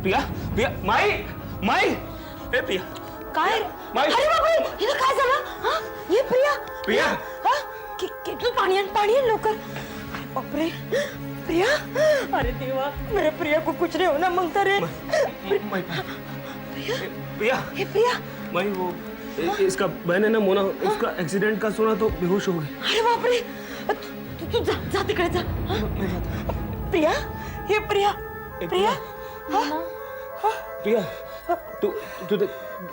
प्रिया, प्रिया, माई, माई, ए प्रिया, काय? माई, अरे बापरे, हिला काय झालं? हा? ये प्रिया, प्रिया, हा? किती पाणी आण लवकर. अरे बापरे, प्रिया, अरे देवा, मेरे प्रिया को कुछ नहीं होना मांगता रे. प्रिया, ये प्रिया, माई वो इसका बहन है ना मोना, उसका एक्सीडेंट का सुना तो बेहोश हो गई. अरे बापरे, तू जा तिकडे जा. मैं जाता. प्रिया, ये प्रिया, प्रिया, प्रिया,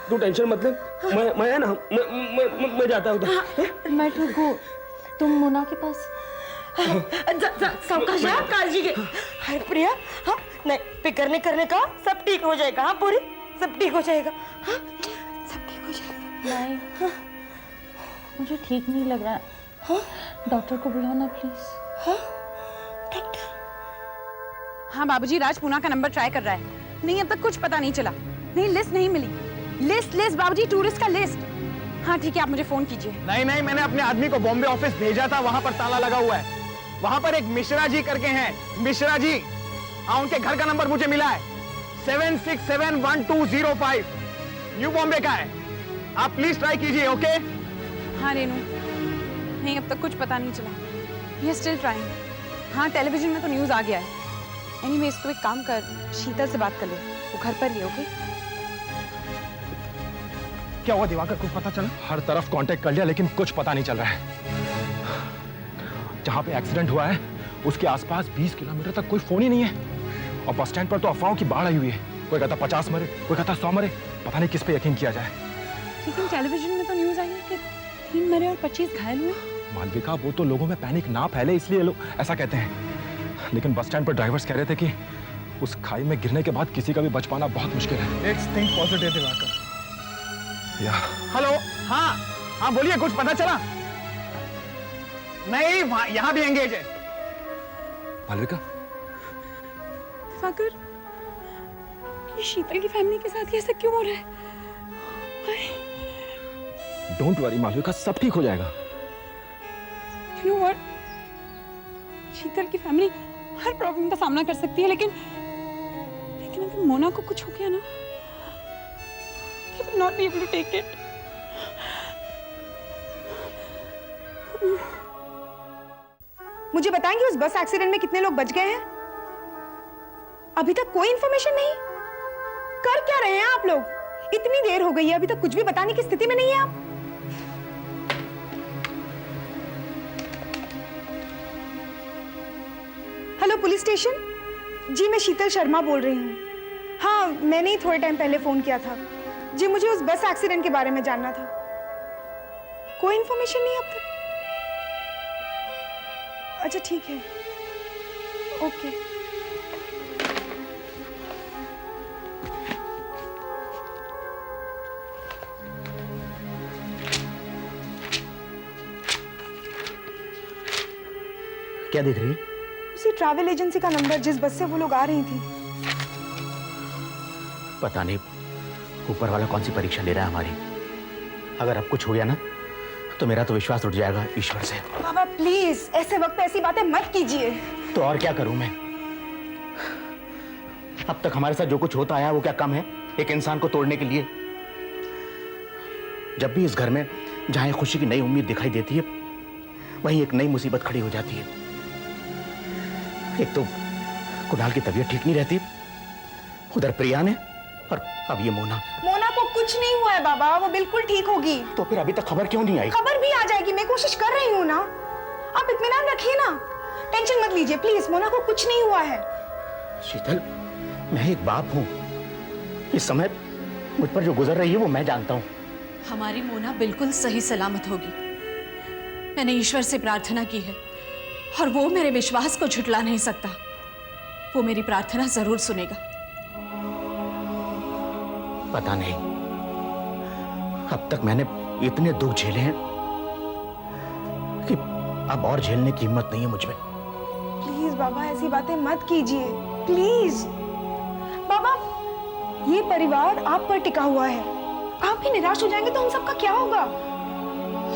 तू टेंशन मत ले. मैं है ना, मैं जाता हूँ. मैं ठीक हूँ, तुम मोना के पास. जा सावकाश जा, काळजी घे. अरे प्रिया, हाँ नहीं फिक्र नहीं करने का, सब ठीक हो जाएगा. हाँ पूरी सब ठीक हो जाएगा. हाँ सब ठीक हो जाएगा. नहीं, मुझे ठीक नहीं लग रहा है. हाँ डॉक्टर को बुलाओ ना प्लीज. हाँ डॉक्टर. हाँ बाबूजी, राज पूना का नंबर ट्राई कर रहा है. नहीं अब तक कुछ पता नहीं चला. नहीं लिस्ट नहीं मिली. लिस्ट बाबूजी, टूरिस्ट का लिस्ट. हाँ ठीक है, आप मुझे फोन कीजिए. नहीं, मैंने अपने आदमी को बॉम्बे ऑफिस भेजा था, वहां पर ताला लगा हुआ है. वहां पर एक मिश्रा जी करके हैं, मिश्रा जी. हाँ, उनके घर का नंबर मुझे मिला है, 76711205, न्यू बॉम्बे का है. आप प्लीज ट्राई कीजिए. ओके. हाँ रेनू, नहीं अब तक कुछ पता नहीं चला. ये स्टिल ट्राइंग. हाँ टेलीविजन में तो न्यूज आ गया है. एनीवेज तो एक काम कर, शीतल से बात कर ले, वो घर पर ही है. ओके. क्या हुआ दिवाकर, कुछ पता चला? हर तरफ कांटेक्ट कर लिया लेकिन कुछ पता नहीं चल रहा है. जहां पे एक्सीडेंट हुआ है उसके आसपास 20 किलोमीटर तक कोई फोन ही नहीं है. और बस स्टैंड पर तो अफवाहों की बाढ़ आई हुई है. कोई कहता 50 मरे, कोई कहता 100 मरे. पता नहीं किस पे यकीन किया जाए. लेकिन टेलीविजन में तो न्यूज आई है कि 3 मरे और 25 घायल हुए. मालविका, वो तो लोगों में पैनिक ना फैले इसलिए लोग ऐसा कहते हैं. लेकिन बस स्टैंड पर ड्राइवर्स कह रहे थे कि उस खाई में गिरने के बाद किसी का भी बच पाना बहुत मुश्किल है. Let's think positive Diwakar. Hello. हाँ बोलिए, कुछ पता चला? नहीं, यहाँ भी एंगेज है. मालविका, दिवाकर, ये शीतल की फैमिली के साथ ऐसा क्यों हो रहा है? डोंट वरी मालविका, सब ठीक हो जाएगा. You know what? शीतल की फैमिली हर प्रॉब्लम का सामना कर सकती है, लेकिन अगर मोना को कुछ हो गया ना, they will not be able to take it. मुझे बताएंगे उस बस एक्सीडेंट में कितने लोग बच गए हैं? अभी तक कोई इंफॉर्मेशन नहीं. कर क्या रहे हैं आप लोग? इतनी देर हो गई है, अभी तक कुछ भी बताने की स्थिति में नहीं है आप. हेलो पुलिस स्टेशन जी, मैं शीतल शर्मा बोल रही हूँ. हाँ मैंने ही थोड़े टाइम पहले फोन किया था जी. मुझे उस बस एक्सीडेंट के बारे में जानना था. कोई इंफॉर्मेशन नहीं अब तक? अच्छा ठीक है, ओके. क्या देख रही है? उसी ट्रैवल एजेंसी का नंबर जिस बस से वो लोग आ रही थी. पता नहीं ऊपर वाला कौन सी परीक्षा ले रहा है हमारी. अगर अब कुछ हो गया ना तो मेरा तो विश्वास उठ जाएगा ईश्वर से. बाबा प्लीज ऐसे वक्त पे ऐसी बातें मत कीजिए. तो और क्या करूं मैं? अब तक हमारे साथ जो कुछ होता आया वो क्या कम है एक इंसान को तोड़ने के लिए? जब भी इस घर में जहां खुशी की नई उम्मीद दिखाई देती है, वहीं एक नई मुसीबत खड़ी हो जाती है. एक तो कुणाल की तबीयत ठीक नहीं रहती, उधर प्रिया ने, और अब ये मोना. मोना को कुछ नहीं हुआ है बाबा, वो बिल्कुल ठीक होगी. तो फिर अभी तक खबर क्यों नहीं आई? खबर भी आ जाएगी, मैं कोशिश कर रही हूँ ना. आप इत्मीनान रखिए ना, टेंशन मत लीजिए प्लीज. मोना को कुछ नहीं हुआ है. शीतल, मैं एक बाप हूँ. इस समय मुझ पर जो गुजर रही है वो मैं जानता हूँ. हमारी मोना बिल्कुल सही सलामत होगी. मैंने ईश्वर से प्रार्थना की है और वो मेरे विश्वास को झुठला नहीं सकता. वो मेरी प्रार्थना जरूर सुनेगा. पता नहीं, अब तक मैंने इतने दुख झेले हैं कि अब और झेलने की हिम्मत नहीं है मुझ में. प्लीज बाबा ऐसी बातें मत कीजिए प्लीज. बाबा ये परिवार आप पर टिका हुआ है. आप भी निराश हो जाएंगे तो हम सबका क्या होगा?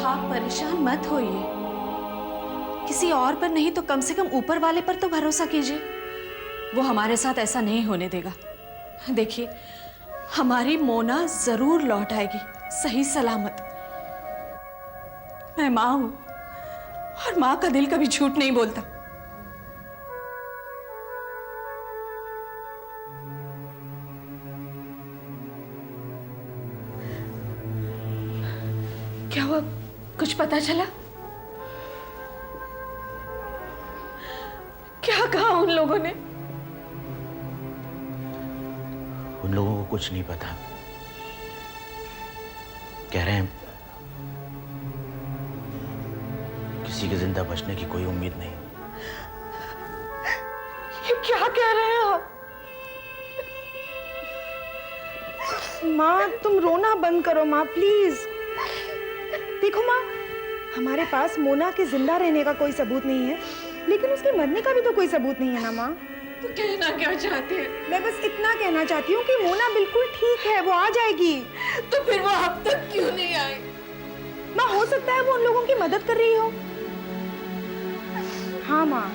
आप परेशान मत होइए. किसी और पर नहीं तो कम से कम ऊपर वाले पर तो भरोसा कीजिए. वो हमारे साथ ऐसा नहीं होने देगा. देखिए, हमारी मोना जरूर लौट आएगी सही सलामत। मैं माँ हूं और माँ का दिल कभी झूठ नहीं बोलता। क्या हुआ, कुछ पता चला? क्या कहा उन लोगों ने? उन लोगों को कुछ नहीं पता। कह रहे हैं किसी के जिंदा बचने की कोई उम्मीद नहीं। ये क्या कह रहे हैं आप? माँ तुम रोना बंद करो माँ, प्लीज। देखो माँ, हमारे पास मोना के जिंदा रहने का कोई सबूत नहीं है, लेकिन उसके मरने का भी तो कोई सबूत नहीं है ना माँ। तो कहना क्या चाहते हैं? मैं बस इतना कहना चाहती हूँ कि मोना बिल्कुल ठीक है, वो आ जाएगी। तो फिर वो अब तक क्यों नहीं आई? माँ हो सकता है वो उन लोगों की मदद कर रही हो। हाँ माँ,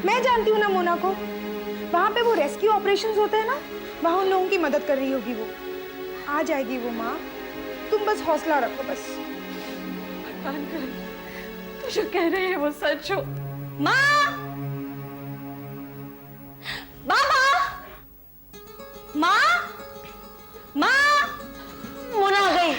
मैं जानती हूँ ना मोना को, वहाँ पे वो रेस्क्यू ऑपरेशंस होते हैं ना, वहाँ उन लोगों की मदद कर रही होगी। वो आ जाएगी वो माँ, तुम बस हौसला रखो बस। भगवान करे तो जो कह रहे हैं वो सच हो। माँ, माँ, माँ, माँ, मोना आ गई।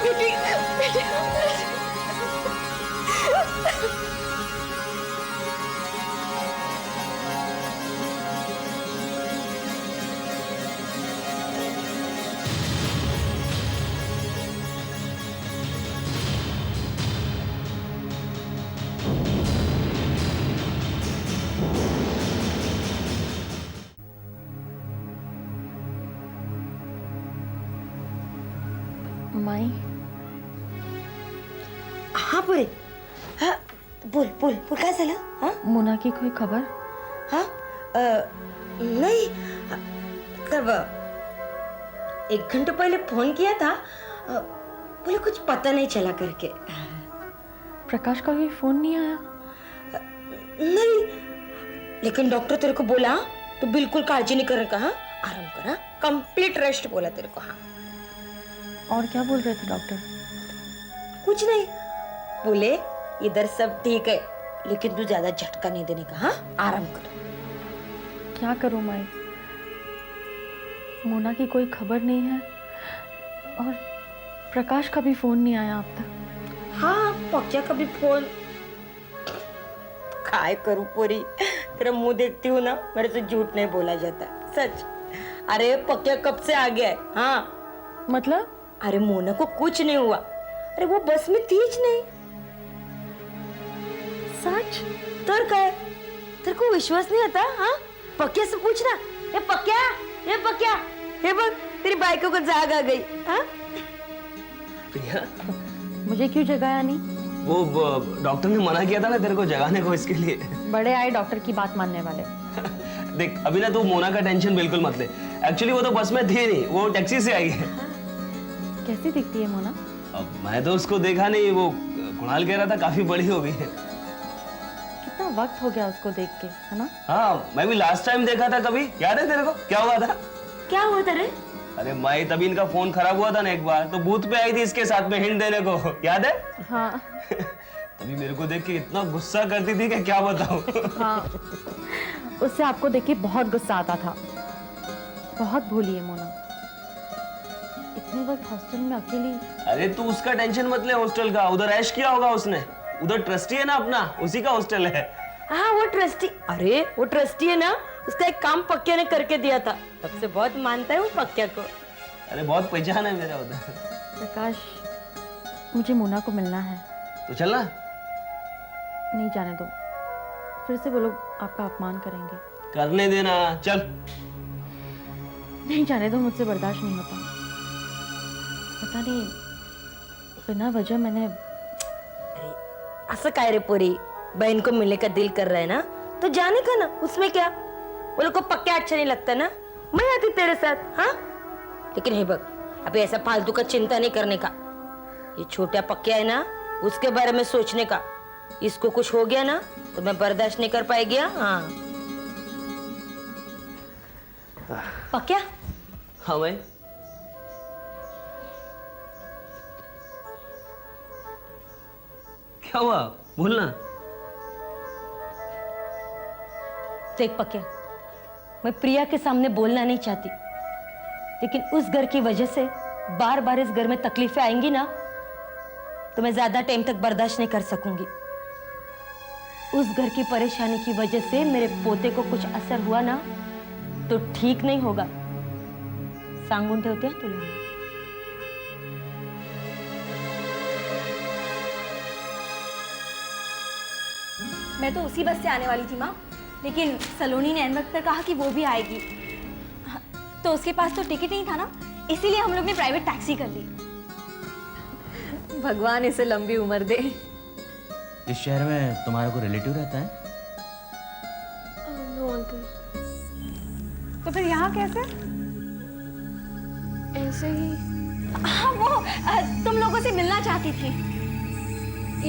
बेटी, बेटी। माई, हाँ बोल। हाँ बोल बोल बोल, काय झालं? हाँ मोना की कोई खबर? हाँ नहीं, कब 1 घंटे पहले फोन किया था, बोले कुछ पता नहीं चला करके। प्रकाश का भी फोन नहीं आया? नहीं, लेकिन डॉक्टर तेरे को बोला तो बिल्कुल काळजी नहीं करने का। हाँ आराम करा, कंप्लीट रेस्ट बोला तेरे को। हाँ और क्या बोल रहे थे डॉक्टर? कुछ नहीं, बोले इधर सब ठीक है, लेकिन तू ज्यादा झटका नहीं देने का। हाँ आराम कर। क्या करूं माई, मोना की कोई खबर नहीं है और प्रकाश का भी फोन नहीं आया अब तक। हाँ पक्या का भी फोन। काय करूं पोरी, तेरा मुंह देखती हूँ ना, मेरे से झूठ नहीं बोला जाता, सच। अरे पक्या कब से आ गया है। हाँ मतलब? अरे मोना को कुछ नहीं हुआ, अरे वो बस में थी ज नहीं। सच? तर काय, तेरे को विश्वास नहीं आता? हाँ पक्या से पूछना। ये पक्या, ये पक्या, ये बघ तेरी बाइको को जाग आ गई। हाँ प्रिया, मुझे क्यों जगाया नहीं? वो डॉक्टर ने मना किया था ना तेरे को जगाने को, इसके लिए। बड़े आए डॉक्टर की बात मानने वाले। देख अभी ना तू मोना का टेंशन बिल्कुल मत ले। एक्चुअली वो तो बस में थी नहीं, वो टैक्सी से आई है। कैसी दिखती है मोना? अब मैं तो उसको देखा नहीं, वो कुणाल कह रहा था काफी बड़ी हो गई है। कितना वक्त हो गया उसको देख के, है ना? हाँ मैं भी लास्ट टाइम देखा था, कभी याद है तेरे को क्या हुआ था? क्या हुआ तेरे? अरे माई, तभी इनका फोन खराब हुआ था ना एक बार, तो बूथ पे आई थी इसके साथ में हिंट देने को, याद है? हाँ। तभी मेरे को देख के इतना गुस्सा करती थी कि क्या बताऊं। हाँ, उससे आपको देख के बहुत गुस्सा आता था। बहुत भोली है मोना, इतने वक्त हॉस्टल में अकेली। अरे तू उसका टेंशन मत ले, हॉस्टल का उधर ऐश किया होगा उसने, उधर ट्रस्टी है ना अपना, उसी का हॉस्टल है। हाँ वो ट्रस्टी, अरे वो ट्रस्टी है ना, उसका एक काम पक्या ने करके दिया था, तब से बहुत मानता है वो पक्या को। अरे बहुत पहचान है मेरा उधर। प्रकाश, मुझे मोना को मिलना है। तो चलना। नहीं जाने दो, फिर से वो लोग आपका अपमान करेंगे। करने देना, चल। नहीं जाने दो, मुझसे बर्दाश्त नहीं होता। पता नहीं बिना वजह मैंने असं काय रे पोरी, बहन को मिलने का दिल कर रहा है ना तो जाने का ना, उसमें क्या। वो लोग को पक्के अच्छा नहीं लगता ना, मैं आती तेरे साथ। हाँ लेकिन हे बग, अभी ऐसा फालतू का चिंता नहीं करने का। ये छोटा पक्या है ना, उसके बारे में सोचने का। इसको कुछ हो गया ना तो मैं बर्दाश्त नहीं कर पाएगी। हाँ पक्या। हाँ भाई। क्या हुआ, बोलना। देख पक्या, मैं प्रिया के सामने बोलना नहीं चाहती, लेकिन उस घर की वजह से बार बार इस घर में तकलीफें आएंगी ना तो मैं ज्यादा टाइम तक बर्दाश्त नहीं कर सकूंगी। उस घर की परेशानी की वजह से मेरे पोते को कुछ असर हुआ ना तो ठीक नहीं होगा। सांगून ठेवते हैं तुला। मैं तो उसी बस से आने वाली थी माँ, लेकिन सलोनी ने एन वक्त पर कहा कि वो भी आएगी। तो उसके पास तो टिकट नहीं था ना, इसीलिए हम लोग ने प्राइवेट टैक्सी कर ली। भगवान इसे लंबी उम्र दे। इस शहर में तुम्हारा कोई रिलेटिव रहता है? No uncle. तो फिर यहाँ कैसे? ऐसे ही। हाँ वो तुम लोगों से मिलना चाहती थी।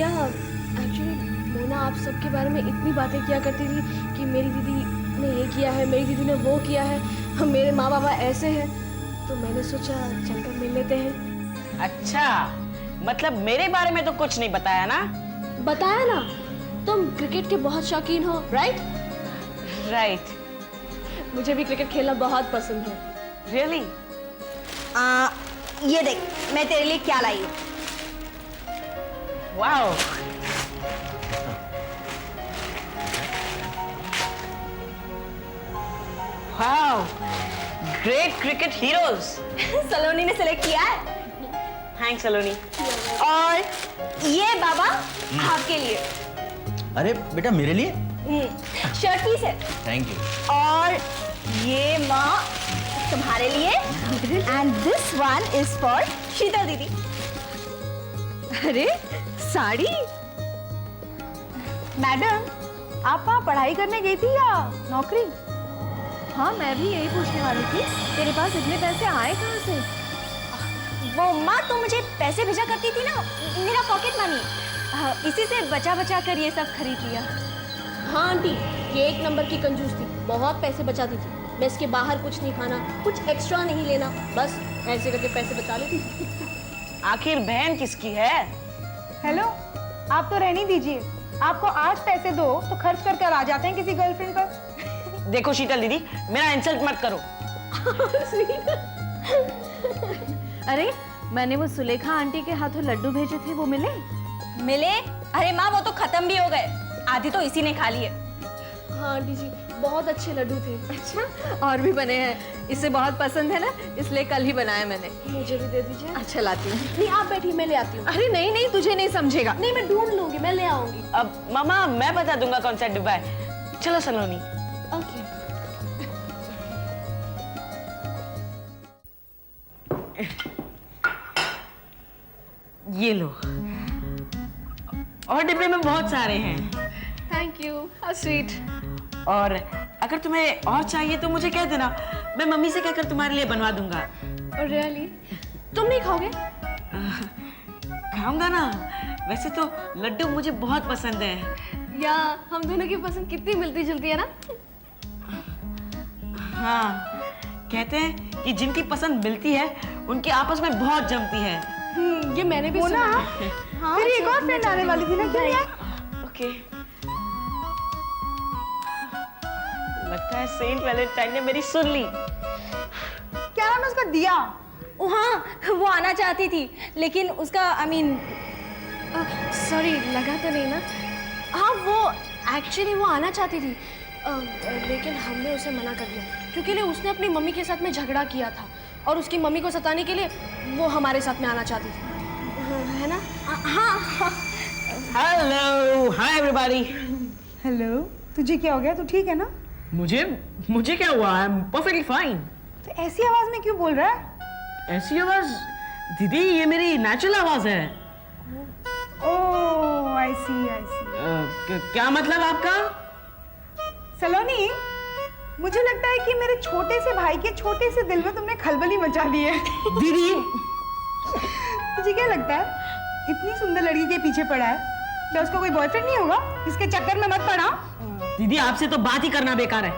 या एक्चुअली मोना आप सबके बारे में इतनी बातें किया करती थी कि मेरी दीदी ने ये किया है, मेरी दीदी ने वो किया है, हम मेरे माँ बाबा ऐसे हैं, तो मैंने सोचा चलकर मिल लेते हैं। अच्छा, मतलब मेरे बारे में तो कुछ नहीं बताया ना? बताया ना, तुम क्रिकेट के बहुत शौकीन हो, राइट? राइट। मुझे भी क्रिकेट खेलना बहुत पसंद है। रियली? ये देख, मैं तेरे लिए क्या लाई हूँ। Wow. Wow, great cricket heroes. Saloni ने सिलेक्ट किया है। थैंक्स सलोनी। और ये बाबा आपके लिए। अरे बेटा मेरे लिए? शर्ट पीस है। Thank you. और ये माँ तुम्हारे लिए। And this one is for Sheetal दीदी। अरे साड़ी। मैडम, आप वहाँ पढ़ाई करने गई थी या नौकरी? हाँ, मैं भी यही पूछने वाली थी, तेरे पास इतने पैसे आए कहाँ से? वो माँ तो मुझे पैसे भेजा करती थी ना, मेरा पॉकेट मनी, इसी से बचा बचा कर ये सब खरीद लिया। हाँ आंटी, ये एक नंबर की कंजूस थी, बहुत पैसे बचाती थी। मैं इसके बाहर कुछ नहीं खाना, कुछ एक्स्ट्रा नहीं लेना, बस ऐसे करके पैसे बचा लेती थी। आखिर बहन किसकी है? हेलो, आप तो रहने दीजिए। आपको आज पैसे दो तो खर्च कर कर आ जाते हैं किसी गर्लफ्रेंड पर। देखो शीतल दीदी, मेरा इंसल्ट मत करो। अरे, मैंने वो सुलेखा आंटी के हाथों लड्डू भेजे थे, वो मिले? मिले? अरे माँ वो तो खत्म भी हो गए, आधी तो इसी ने खा लिए। हाँ आंटी जी, बहुत अच्छे लड्डू थे। अच्छा, और भी बने हैं, इसे बहुत पसंद है ना, इसलिए कल ही बनाया मैंने। मुझे भी दे दीजिए। अच्छा, लाती हूँ। नहीं आप बैठिए, मैं ले आती हूँ। अरे नहीं नहीं, तुझे नहीं समझेगा। नहीं मैं ढूंढ लूंगी, मैं ले आऊंगी। अब मामा मैं बता दूंगा कौन सा डिब्बा है। चलो सलोनी। ओके। ये लो, और डिब्बे में बहुत सारे हैं। Thank you, how sweet. और अगर तुम्हें और चाहिए तो मुझे कह देना, मैं मम्मी से कहकर तुम्हारे लिए बनवा दूंगा। और रियली तुम नहीं खाओगे? खाऊंगा ना, वैसे तो लड्डू मुझे बहुत पसंद है। या हम दोनों की पसंद कितनी मिलती जुलती है ना। हाँ, कहते हैं कि जिनकी पसंद मिलती है उनकी आपस में बहुत जमती है। ये मैंने भी सुना है। हाँ, फिर एक और फ्रेंड आने वाली थी ना, क्यों यार? ओके। लगता है सेंट वैलेंटाइन ने मेरी सुन ली। क्या नाम है उसका? दिया। ओ हाँ, वो आना चाहती थी, लेकिन उसका सॉरी, लगा तो नहीं ना? हाँ वो एक्चुअली वो आना चाहती थी, लेकिन हमने उसे मना कर दिया क्योंकि उसने अपनी मम्मी के साथ में झगड़ा किया था और उसकी मम्मी को सताने के लिए वो हमारे साथ में आना चाहती थी, है ना? हाँ। Hello, hi everybody. हेलो, तुझे क्या हो गया? तू ठीक है ना? मुझे क्या हुआ? I am perfectly fine. तो ऐसी आवाज में क्यों बोल रहा है? ऐसी आवाज दीदी, ये मेरी नेचुरल आवाज है। ओह आई सी आई सी। क्या मतलब आपका? सलोनी, मुझे लगता है कि मेरे छोटे से भाई के छोटे से दिल में तुमने खलबली मचा दी है। दीदी मुझे क्या लगता है, इतनी सुंदर लड़की के पीछे पड़ा है, क्या उसका कोई बॉयफ्रेंड नहीं होगा? इसके चक्कर में मत पड़ा। दीदी, आपसे तो बात ही करना बेकार है।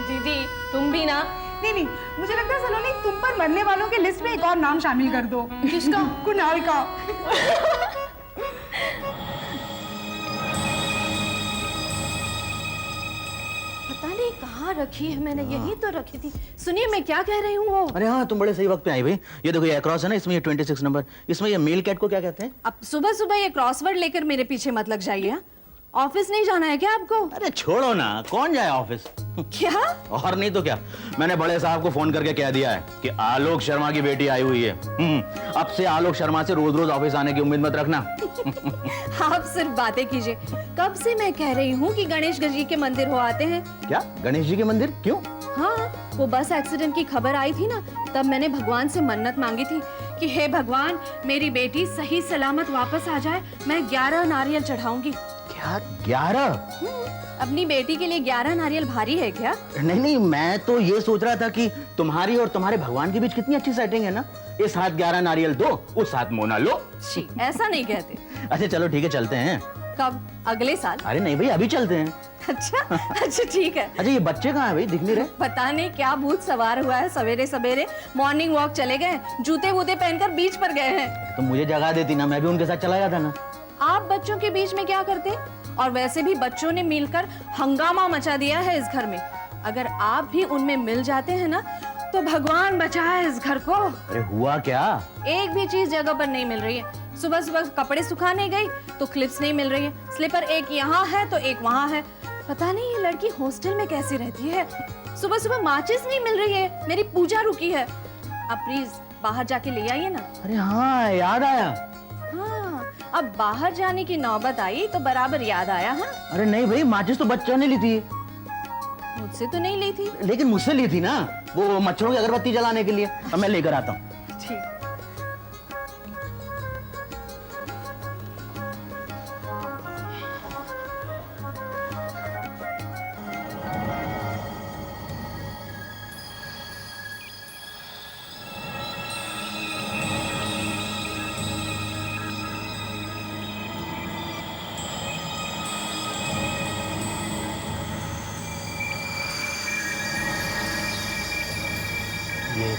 दीदी तुम भी ना। नहीं नहीं, मुझे लगता है सलोनी तुम पर मरने वालों के लिस्ट में एक और नाम शामिल कर दो। किसका? कुणाल का। पता नहीं कहाँ रखी है मैंने, यही तो रखी थी। सुनिए मैं क्या कह रही हूँ वो। अरे हाँ, तुम बड़े सही वक्त पे आई भाई। ये देखो, ये क्रॉस है ना, इसमें ये 26 नंबर, इसमें ये मेल कैट को क्या कहते हैं? अब सुबह सुबह ये क्रॉसवर्ड लेकर मेरे पीछे मत लग जाइए। हाँ? ऑफिस नहीं जाना है क्या आपको? अरे छोड़ो ना, कौन जाए ऑफिस? क्या? और नहीं तो क्या, मैंने बड़े साहब को फोन करके कह दिया है कि आलोक शर्मा की बेटी आई हुई है। अब से आलोक शर्मा से रोज रोज ऑफिस आने की उम्मीद मत रखना। आप सिर्फ बातें कीजिए। कब से मैं कह रही हूँ कि गणेश जी के मंदिर हो आते हैं। क्या गणेश जी के मंदिर? क्यों? हाँ, वो बस एक्सीडेंट की खबर आई थी ना, तब मैंने भगवान से मन्नत मांगी थी कि हे भगवान, मेरी बेटी सही सलामत वापस आ जाए। मैं 11 नारियल चढ़ाऊंगी। क्या 11? अपनी बेटी के लिए 11 नारियल भारी है क्या? नहीं नहीं, मैं तो ये सोच रहा था कि तुम्हारी और तुम्हारे भगवान के बीच कितनी अच्छी सेटिंग है ना। इस हाथ 11 नारियल दो, उस हाथ मोना लो। छी, ऐसा नहीं कहते। अच्छा चलो ठीक है, चलते हैं। कब? अगले साल? अरे नहीं भाई, अभी चलते हैं। अच्छा ठीक है। अच्छा ये बच्चे कहाँ हैं भाई, दिख नहीं रहे? पता नहीं क्या भूत सवार हुआ है, सवेरे सवेरे मॉर्निंग वॉक चले गए, जूते वूते पहनकर बीच पर गए हैं। तो मुझे जगा देती ना, मैं भी उनके साथ चला जाता ना। आप बच्चों के बीच में क्या करते? और वैसे भी बच्चों ने मिलकर हंगामा मचा दिया है इस घर में। अगर आप भी उनमें मिल जाते हैं ना, तो भगवान बचाए इस घर को। अरे हुआ क्या? एक भी चीज जगह पर नहीं मिल रही है। सुबह सुबह कपड़े सुखाने गई तो क्लिप्स नहीं मिल रही है, स्लीपर एक यहाँ है तो एक वहाँ है। पता नहीं ये लड़की हॉस्टल में कैसी रहती है। सुबह सुबह माचिस नहीं मिल रही है, मेरी पूजा रुकी है। अब प्लीज बाहर जाके ले आइए ना। अरे हाँ, याद आया। हाँ, अब बाहर जाने की नौबत आई तो बराबर याद आया। हाँ, अरे नहीं भाई, माचिस तो बच्चों ने ली थी। मुझसे तो नहीं ली थी। लेकिन मुझसे ली थी ना, वो मच्छरों की अगरबत्ती जलाने के लिए। अब मैं लेकर आता हूँ। ठीक। ये